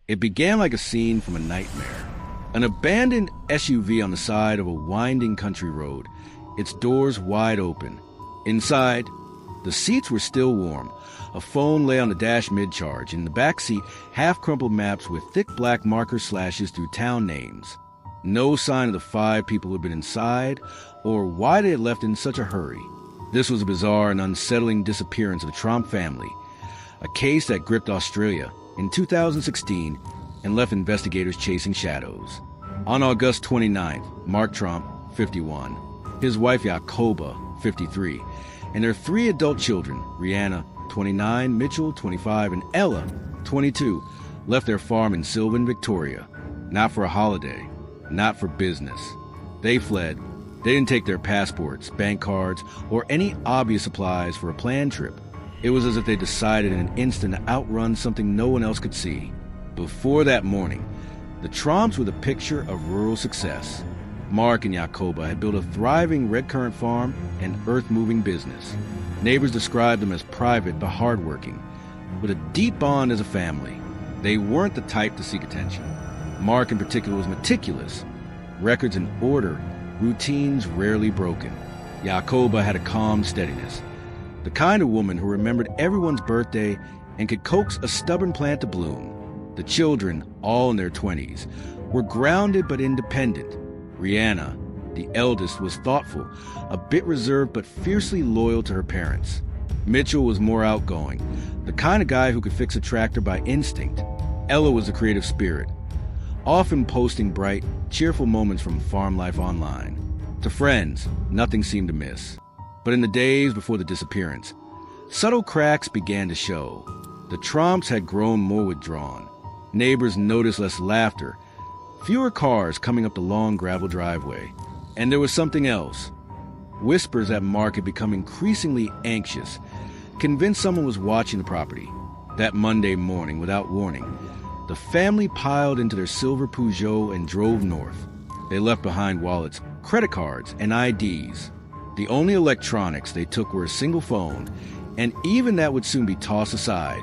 It began like a scene from a nightmare. An abandoned SUV on the side of a winding country road, its doors wide open. Inside, the seats were still warm. A phone lay on the dash mid-charge. In the back seat, half-crumpled maps with thick black marker slashes through town names. No sign of the 5 people who had been inside, or why they had left in such a hurry. This was a bizarre and unsettling disappearance of the Tromp family, a case that gripped Australia in 2016 and left investigators chasing shadows. On August 29th, Mark Tromp, 51, his wife Jacoba, 53, and their 3 adult children, Rihanna, 29, Mitchell, 25, and Ella, 22, left their farm in Sylvan, Victoria, not for a holiday, not for business. They fled. They didn't take their passports, bank cards, or any obvious supplies for a planned trip. It was as if they decided in an instant to outrun something no one else could see. Before that morning, the Tromps were the picture of rural success. Mark and Jacoba had built a thriving red currant farm and earth-moving business. Neighbors described them as private but hardworking, with a deep bond as a family. They weren't the type to seek attention. Mark in particular was meticulous. Records in order, routines rarely broken. Jacoba had a calm steadiness. The kind of woman who remembered everyone's birthday and could coax a stubborn plant to bloom. The children, all in their 20s, were grounded but independent. Rihanna, the eldest, was thoughtful, a bit reserved but fiercely loyal to her parents. Mitchell was more outgoing, the kind of guy who could fix a tractor by instinct. Ella was a creative spirit, often posting bright, cheerful moments from farm life online. To friends, nothing seemed amiss. But in the days before the disappearance, subtle cracks began to show. The Tromps had grown more withdrawn. Neighbors noticed less laughter, fewer cars coming up the long gravel driveway. And there was something else. Whispers that Mark had become increasingly anxious, convinced someone was watching the property. That Monday morning, without warning, the family piled into their silver Peugeot and drove north. They left behind wallets, credit cards, and IDs. The only electronics they took were a single phone, and even that would soon be tossed aside.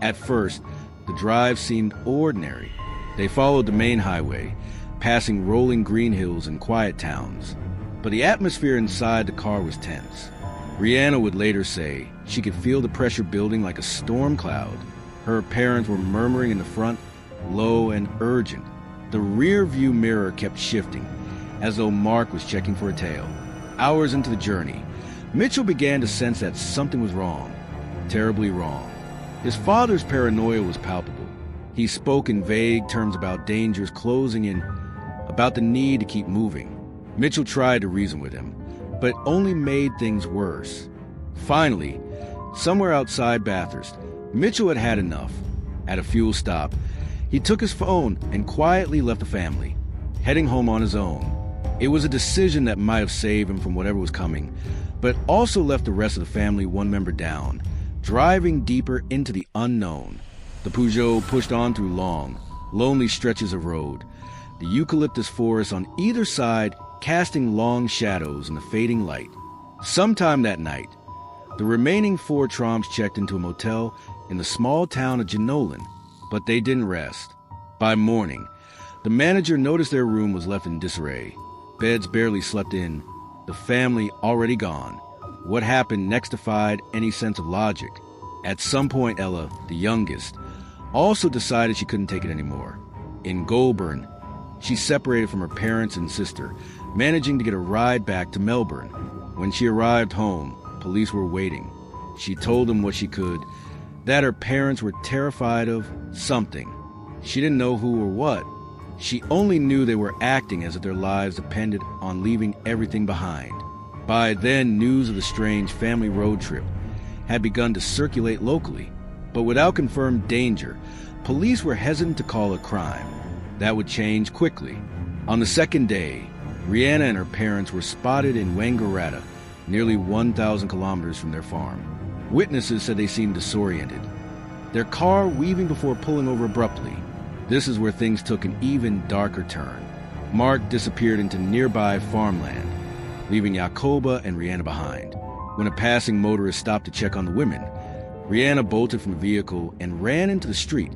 At first, the drive seemed ordinary. They followed the main highway, passing rolling green hills and quiet towns. But the atmosphere inside the car was tense. Rihanna would later say she could feel the pressure building like a storm cloud. Her parents were murmuring in the front, low and urgent. The rear-view mirror kept shifting, as though Mark was checking for a tail. Hours into the journey, Mitchell began to sense that something was wrong, terribly wrong. His father's paranoia was palpable. He spoke in vague terms about dangers closing in, about the need to keep moving. Mitchell tried to reason with him, but it only made things worse. Finally, somewhere outside Bathurst, Mitchell had had enough. At a fuel stop, he took his phone and quietly left the family, heading home on his own. It was a decision that might have saved him from whatever was coming, but also left the rest of the family one member down, driving deeper into the unknown. The Peugeot pushed on through long, lonely stretches of road, the eucalyptus forest on either side casting long shadows in the fading light. Sometime that night, the remaining 4 Tromps checked into a motel in the small town of Jenolan, but they didn't rest. By morning, the manager noticed their room was left in disarray. Beds barely slept in, the family already gone. What happened next defied any sense of logic. At some point, Ella, the youngest, also decided she couldn't take it anymore. In Goulburn, she separated from her parents and sister, managing to get a ride back to Melbourne. When she arrived home, police were waiting. She told them what she could, that her parents were terrified of something. She didn't know who or what. She only knew they were acting as if their lives depended on leaving everything behind. By then, news of the strange family road trip had begun to circulate locally, but without confirmed danger, police were hesitant to call it crime. That would change quickly. On the second day, Rihanna and her parents were spotted in Wangaratta, nearly 1,000 kilometers from their farm. Witnesses said they seemed disoriented, their car weaving before pulling over abruptly. This is where things took an even darker turn. Mark disappeared into nearby farmland, leaving Jacoba and Rihanna behind. When a passing motorist stopped to check on the women, Rihanna bolted from the vehicle and ran into the street.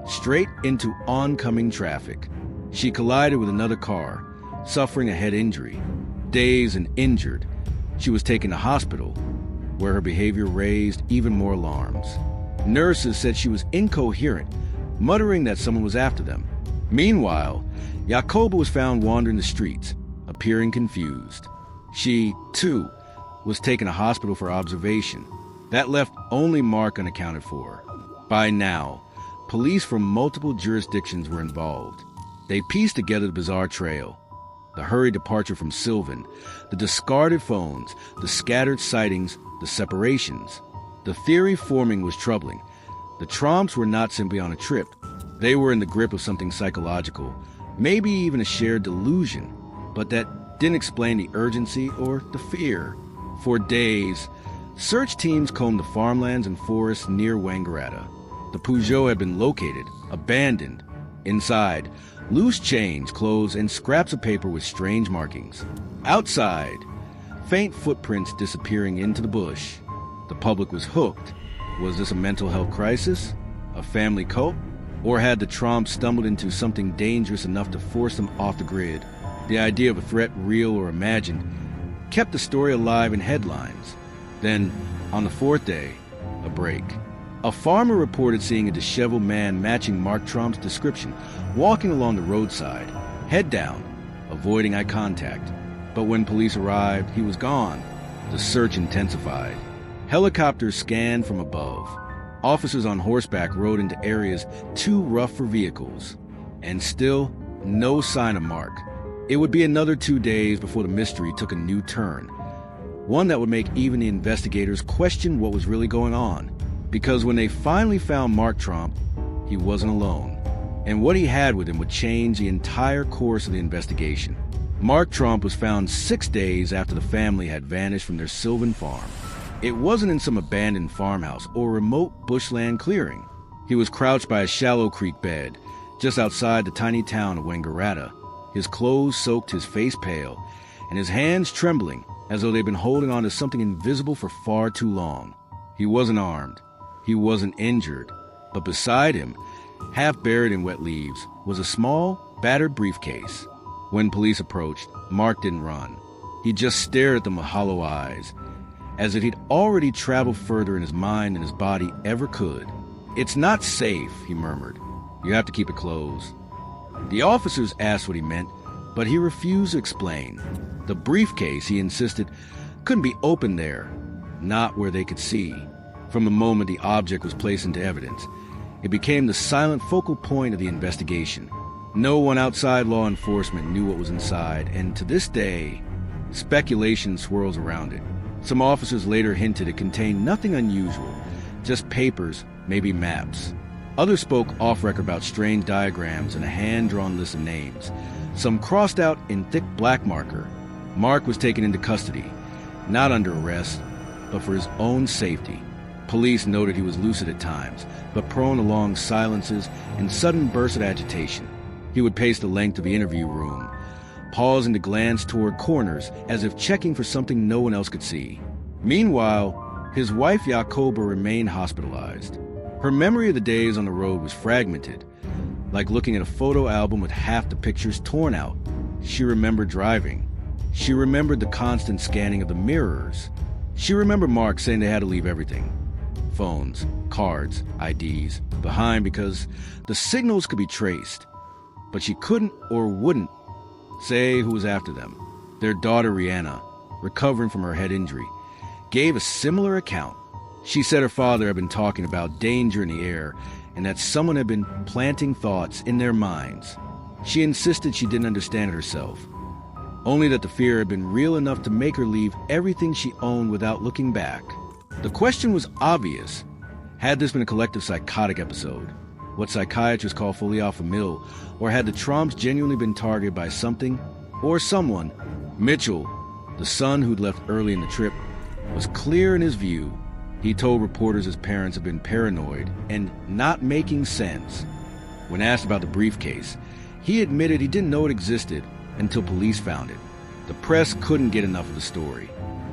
straight into oncoming traffic. She collided with another car, suffering a head injury. Dazed and injured, she was taken to hospital, where her behavior raised even more alarms. Nurses said she was incoherent, muttering that someone was after them. Meanwhile, Jacoba was found wandering the streets, appearing confused. She, too, was taken to hospital for observation. That left only Mark unaccounted for. By now, police from multiple jurisdictions were involved. They pieced together the bizarre trail. The hurried departure from Sylvan, the discarded phones, the scattered sightings, the separations. The theory forming was troubling. The Tromps were not simply on a trip. They were in the grip of something psychological, maybe even a shared delusion, but that didn't explain the urgency or the fear. For days, search teams combed the farmlands and forests near Wangaratta. The Peugeot had been located, abandoned. Inside, loose change, clothes, and scraps of paper with strange markings. Outside, faint footprints disappearing into the bush. The public was hooked. Was this a mental health crisis? A family cult? Or had the Tromp stumbled into something dangerous enough to force them off the grid? The idea of a threat, real or imagined, kept the story alive in headlines. Then, on the fourth day, a break. A farmer reported seeing a disheveled man matching Mark Tromp's description, walking along the roadside, head down, avoiding eye contact. But when police arrived, he was gone. The search intensified. Helicopters scanned from above. Officers on horseback rode into areas too rough for vehicles. And still, no sign of Mark. It would be another 2 days before the mystery took a new turn. One that would make even the investigators question what was really going on. Because when they finally found Mark Tromp, he wasn't alone. And what he had with him would change the entire course of the investigation. Mark Tromp was found 6 days after the family had vanished from their Sylvan farm. It wasn't in some abandoned farmhouse or remote bushland clearing. He was crouched by a shallow creek bed, just outside the tiny town of Wangaratta. His clothes soaked, his face pale, and his hands trembling as though they'd been holding on to something invisible for far too long. He wasn't armed. He wasn't injured. But beside him, half buried in wet leaves, was a small, battered briefcase. When police approached, Mark didn't run. He just stared at them with hollow eyes, as if he'd already traveled further in his mind than his body ever could. "It's not safe," he murmured. "You have to keep it closed." The officers asked what he meant, but he refused to explain. The briefcase, he insisted, couldn't be opened there, not where they could see. From the moment the object was placed into evidence, it became the silent focal point of the investigation. No one outside law enforcement knew what was inside, and to this day, speculation swirls around it. Some officers later hinted it contained nothing unusual, just papers, maybe maps. Others spoke off-record about strange diagrams and a hand-drawn list of names, some crossed out in thick black marker. Mark was taken into custody, not under arrest, but for his own safety. Police noted he was lucid at times, but prone to long silences and sudden bursts of agitation. He would pace the length of the interview room, pausing to glance toward corners as if checking for something no one else could see. Meanwhile, his wife Jacoba remained hospitalized. Her memory of the days on the road was fragmented, like looking at a photo album with half the pictures torn out. She remembered driving. She remembered the constant scanning of the mirrors. She remembered Mark saying they had to leave everything. Phones, cards, IDs, behind because the signals could be traced. But she couldn't or wouldn't say who was after them. Their daughter Rihanna, recovering from her head injury, gave a similar account. She said her father had been talking about danger in the air and that someone had been planting thoughts in their minds. She insisted she didn't understand it herself, only that the fear had been real enough to make her leave everything she owned without looking back. The question was obvious. Had this been a collective psychotic episode, what psychiatrists call folie à famille, or had the Tromps genuinely been targeted by something or someone? Mitchell, the son who'd left early in the trip, was clear in his view. He told reporters his parents had been paranoid and not making sense. When asked about the briefcase, he admitted he didn't know it existed until police found it. The press couldn't get enough of the story.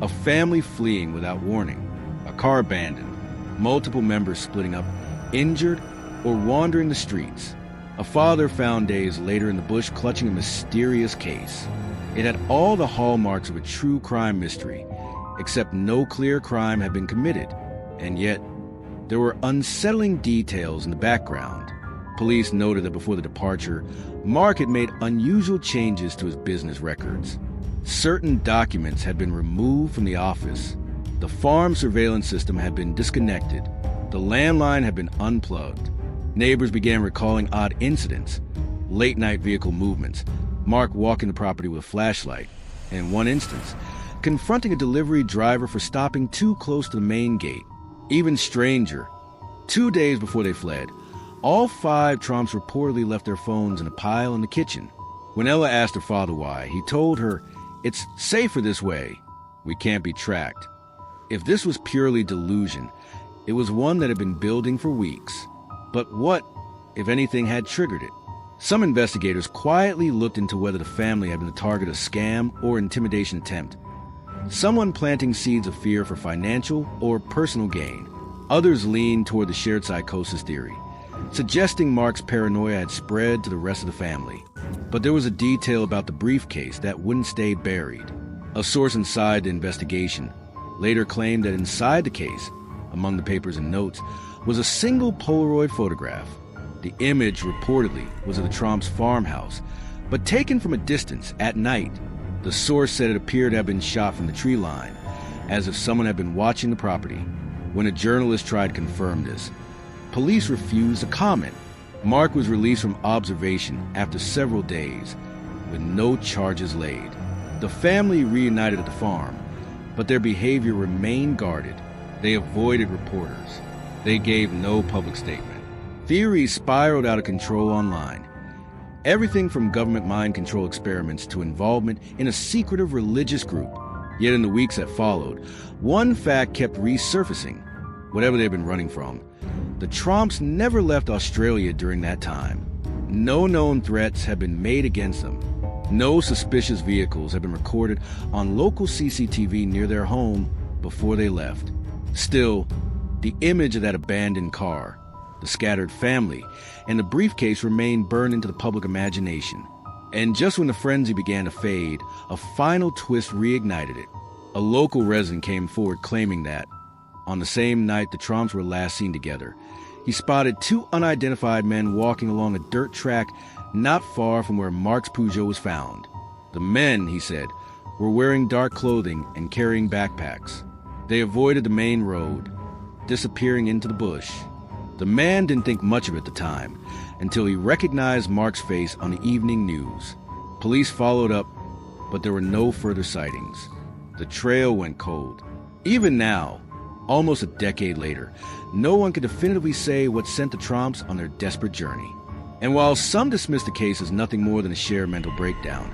A family fleeing without warning, a car abandoned, multiple members splitting up, injured or wandering the streets. A father found days later in the bush clutching a mysterious case. It had all the hallmarks of a true crime mystery, except no clear crime had been committed. And yet, there were unsettling details in the background. Police noted that before the departure, Mark had made unusual changes to his business records. Certain documents had been removed from the office. The farm surveillance system had been disconnected. The landline had been unplugged. Neighbors began recalling odd incidents, late-night vehicle movements, Mark walking the property with a flashlight, and in one instance, confronting a delivery driver for stopping too close to the main gate. Even stranger, 2 days before they fled, all 5 Tromps reportedly left their phones in a pile in the kitchen. When Ella asked her father why, he told her, "It's safer this way. We can't be tracked." If this was purely delusion, it was one that had been building for weeks. But what, if anything, had triggered it? Some investigators quietly looked into whether the family had been the target of a scam or intimidation attempt. Someone planting seeds of fear for financial or personal gain. Others leaned toward the shared psychosis theory, suggesting Mark's paranoia had spread to the rest of the family. But there was a detail about the briefcase that wouldn't stay buried. A source inside the investigation later claimed that inside the case, among the papers and notes, was a single Polaroid photograph. The image reportedly was of the Tromp's farmhouse, but taken from a distance at night. The source said it appeared to have been shot from the tree line, as if someone had been watching the property. When a journalist tried to confirm this, police refused to comment. Mark was released from observation after several days, with no charges laid. The family reunited at the farm, but their behavior remained guarded. They avoided reporters. They gave no public statement. Theories spiraled out of control online. Everything from government mind control experiments to involvement in a secretive religious group. Yet in the weeks that followed, one fact kept resurfacing, whatever they'd been running from. The Tromps never left Australia during that time. No known threats had been made against them. No suspicious vehicles had been recorded on local CCTV near their home before they left. Still, the image of that abandoned car, the scattered family, and the briefcase remained burned into the public imagination. And just when the frenzy began to fade, a final twist reignited it. A local resident came forward claiming that, on the same night the Tromps were last seen together, he spotted 2 unidentified men walking along a dirt track not far from where Mark's Peugeot was found. The men, he said, were wearing dark clothing and carrying backpacks. They avoided the main road, disappearing into the bush. The man didn't think much of it at the time, until he recognized Mark's face on the evening news. Police followed up, but there were no further sightings. The trail went cold. Even now, almost a decade later, no one can definitively say what sent the Tromps on their desperate journey. And while some dismiss the case as nothing more than a shared mental breakdown,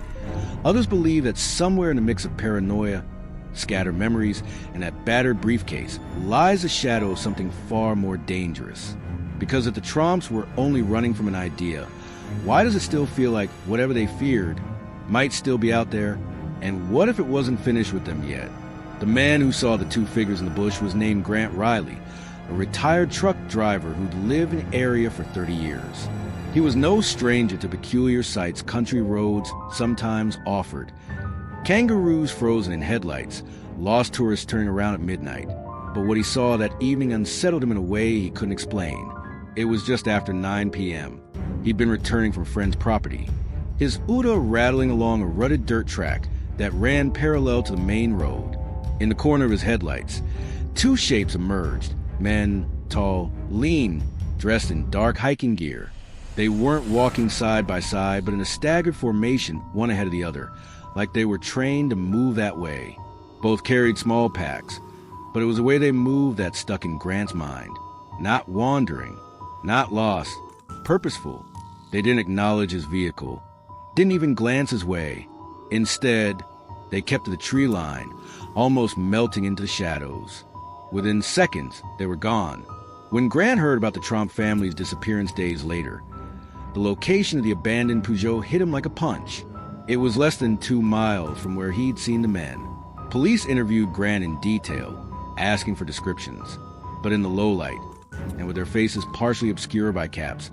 others believe that somewhere in the mix of paranoia, scattered memories, and that battered briefcase lies the shadow of something far more dangerous. Because if the Tromps were only running from an idea, why does it still feel like whatever they feared might still be out there? And what if it wasn't finished with them yet? The man who saw the 2 figures in the bush was named Grant Riley, a retired truck driver who'd lived in the area for 30 years. He was no stranger to peculiar sights country roads sometimes offered. Kangaroos frozen in headlights, lost tourists turning around at midnight. But what he saw that evening unsettled him in a way he couldn't explain. It was just after 9 p.m. He'd been returning from a friend's property, his Uda rattling along a rutted dirt track that ran parallel to the main road. In the corner of his headlights, 2 shapes emerged, men, tall, lean, dressed in dark hiking gear. They weren't walking side by side, but in a staggered formation, one ahead of the other, like they were trained to move that way. Both carried small packs, but it was the way they moved that stuck in Grant's mind. Not wandering, not lost, purposeful. They didn't acknowledge his vehicle, didn't even glance his way. Instead, they kept to the tree line, almost melting into the shadows. Within seconds, they were gone. When Grant heard about the Tromp family's disappearance days later, the location of the abandoned Peugeot hit him like a punch. It was less than 2 miles from where he'd seen the men. Police interviewed Grant in detail, asking for descriptions. But in the low light, and with their faces partially obscured by caps.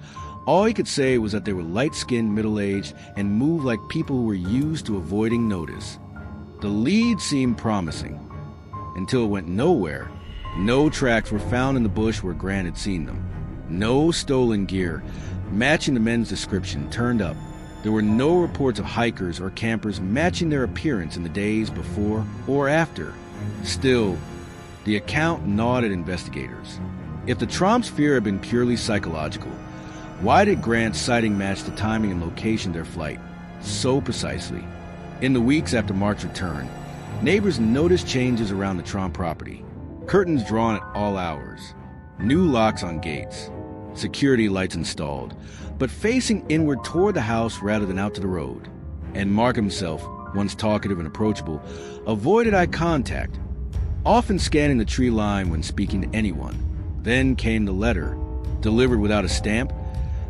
All he could say was that they were light-skinned, middle-aged, and moved like people who were used to avoiding notice. The lead seemed promising, until it went nowhere. No tracks were found in the bush where Grant had seen them. No stolen gear matching the men's description turned up. There were no reports of hikers or campers matching their appearance in the days before or after. Still, the account gnawed at investigators. If the Tromp's fear had been purely psychological, why did Grant's sighting match the timing and location of their flight so precisely? In the weeks after Mark's return, neighbors noticed changes around the Tromp property. Curtains drawn at all hours, new locks on gates, security lights installed, but facing inward toward the house rather than out to the road. And Mark himself, once talkative and approachable, avoided eye contact, often scanning the tree line when speaking to anyone. Then came the letter, delivered without a stamp,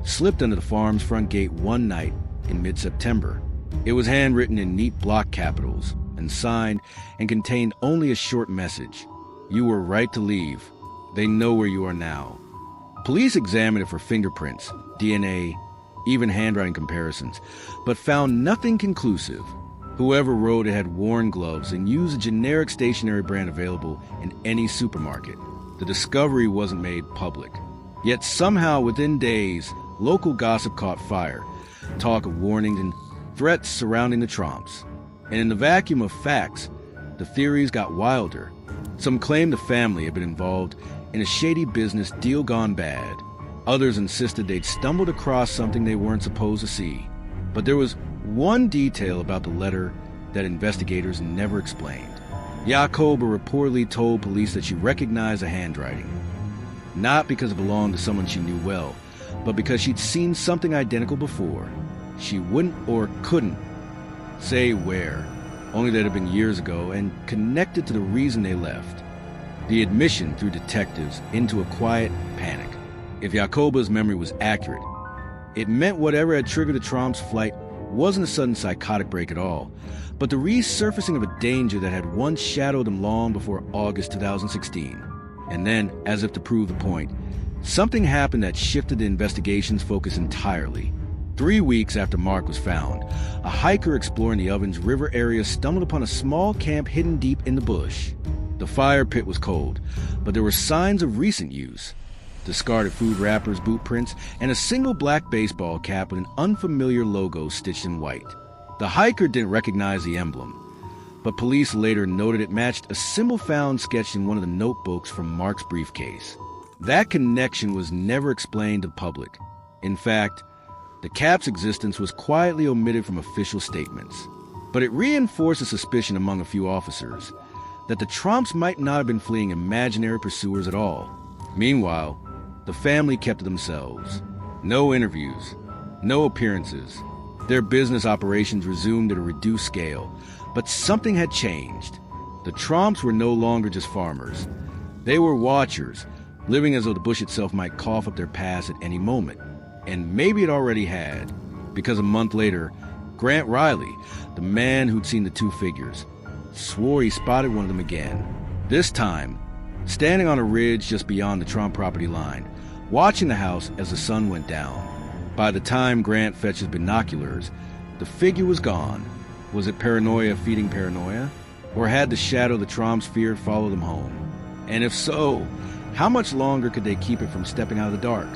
slipped under the farm's front gate one night in mid-September. It was handwritten in neat block capitals and signed and contained only a short message. You were right to leave. They know where you are now. Police examined it for fingerprints, DNA, even handwriting comparisons, but found nothing conclusive. Whoever wrote it had worn gloves and used a generic stationery brand available in any supermarket. The discovery wasn't made public. Yet somehow within days, local gossip caught fire, talk of warnings and threats surrounding the Tromps. And in the vacuum of facts, the theories got wilder. Some claimed the family had been involved in a shady business deal gone bad. Others insisted they'd stumbled across something they weren't supposed to see. But there was one detail about the letter that investigators never explained. Jacoba reportedly told police that she recognized the handwriting, not because it belonged to someone she knew well, but because she'd seen something identical before. She wouldn't or couldn't say where, only that it had been years ago and connected to the reason they left. The admission threw detectives into a quiet panic. If Jacoba's memory was accurate, it meant whatever had triggered the Tromp's flight wasn't a sudden psychotic break at all, but the resurfacing of a danger that had once shadowed them long before August 2016. And then, as if to prove the point, something happened that shifted the investigation's focus entirely. 3 weeks after Mark was found, a hiker exploring the Ovens River area stumbled upon a small camp hidden deep in the bush. The fire pit was cold, but there were signs of recent use. Discarded food wrappers, boot prints, and a single black baseball cap with an unfamiliar logo stitched in white. The hiker didn't recognize the emblem, but police later noted it matched a symbol found sketched in one of the notebooks from Mark's briefcase. That connection was never explained to the public. In fact, the cap's existence was quietly omitted from official statements. But it reinforced a suspicion among a few officers that the Tromps might not have been fleeing imaginary pursuers at all. Meanwhile, the family kept to themselves. No interviews, no appearances. Their business operations resumed at a reduced scale, but something had changed. The Tromps were no longer just farmers. They were watchers, living as though the bush itself might cough up their past at any moment. And maybe it already had, because a month later, Grant Riley, the man who'd seen the two figures, swore he spotted one of them again. This time, standing on a ridge just beyond the Tromp property line, watching the house as the sun went down. By the time Grant fetched his binoculars, the figure was gone. Was it paranoia feeding paranoia? Or had the shadow the Tromps feared followed them home? And if so, how much longer could they keep it from stepping out of the dark?